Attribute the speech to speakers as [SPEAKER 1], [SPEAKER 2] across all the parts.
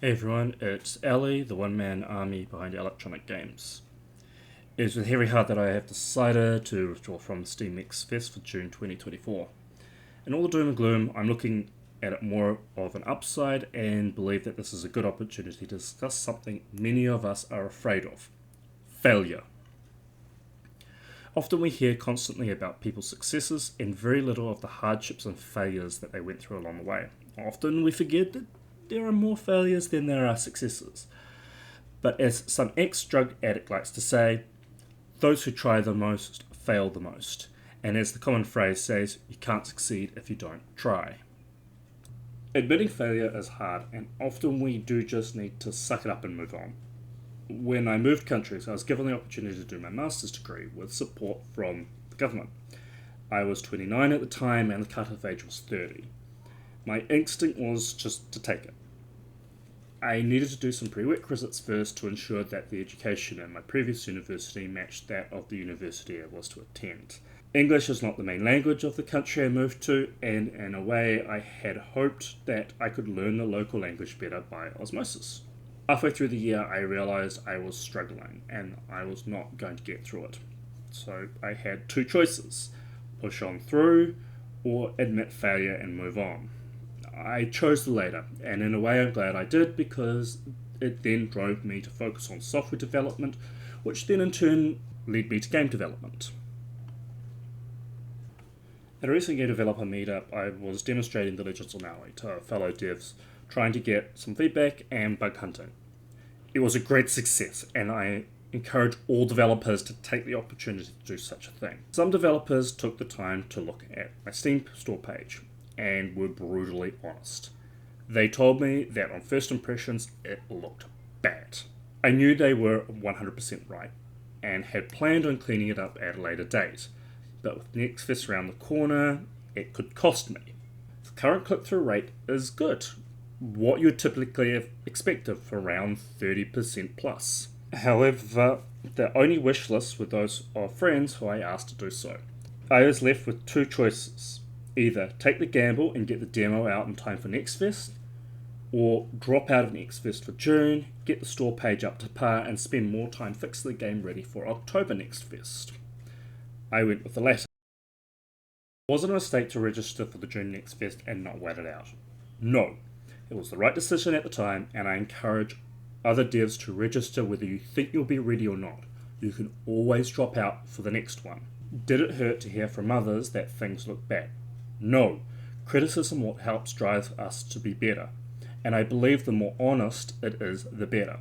[SPEAKER 1] Hey everyone, it's Ali, the one-man army behind Electronic Games. It is with heavy heart that I have decided to withdraw from Steam X Fest for June 2024. In all the doom and gloom, I'm looking at it more of an upside and believe that this is a good opportunity to discuss something many of us are afraid of: failure. Often we hear constantly about people's successes and very little of the hardships and failures that they went through along the way. Often we forget that there are more failures than there are successes. But as some ex-drug addict likes to say, those who try the most fail the most. And as the common phrase says, you can't succeed if you don't try. Admitting failure is hard, and often we do just need to suck it up and move on. When I moved countries, I was given the opportunity to do my master's degree with support from the government. I was 29 at the time, and the cut-off age was 30. My instinct was just to take it. I needed to do some prerequisites first to ensure that the education in my previous university matched that of the university I was to attend. English is not the main language of the country I moved to, and in a way I had hoped that I could learn the local language better by osmosis. Halfway through the year I realised I was struggling and I was not going to get through it. So I had two choices: push on through or admit failure and move on. I chose the latter, and in a way I'm glad I did, because it then drove me to focus on software development, which then in turn led me to game development. At a recent game developer meetup, I was demonstrating the Legends of Maui to fellow devs, trying to get some feedback and bug hunting. It was a great success, and I encourage all developers to take the opportunity to do such a thing. Some developers took the time to look at my Steam store page and were brutally honest. They told me that on first impressions it looked bad. I knew they were 100% right and had planned on cleaning it up at a later date, but with Next Fest around the corner, it could cost me. The current click-through rate is good, what you'd typically expect of around 30% plus. However, the only wish lists were those of friends who I asked to do so. I was left with two choices: either take the gamble and get the demo out in time for Next Fest, or drop out of Next Fest for June, get the store page up to par, and spend more time fixing the game ready for October Next Fest. I went with the latter. It wasn't a mistake to register for the June Next Fest and not wait it out. No, it was the right decision at the time, and I encourage other devs to register whether you think you'll be ready or not. You can always drop out for the next one. Did it hurt to hear from others that things look bad? No. Criticism what helps drive us to be better, and I believe the more honest it is, the better.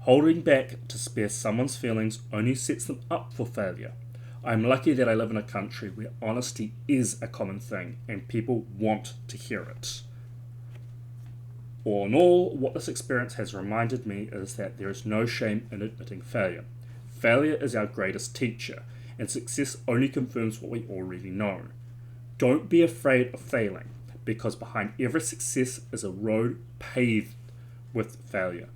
[SPEAKER 1] Holding back to spare someone's feelings only sets them up for failure. I'm lucky that I live in a country where honesty is a common thing and people want to hear it. All in all, what this experience has reminded me is that there is no shame in admitting failure. Failure is our greatest teacher, and success only confirms what we already know. Don't be afraid of failing, because behind every success is a road paved with failure,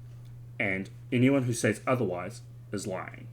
[SPEAKER 1] and anyone who says otherwise is lying.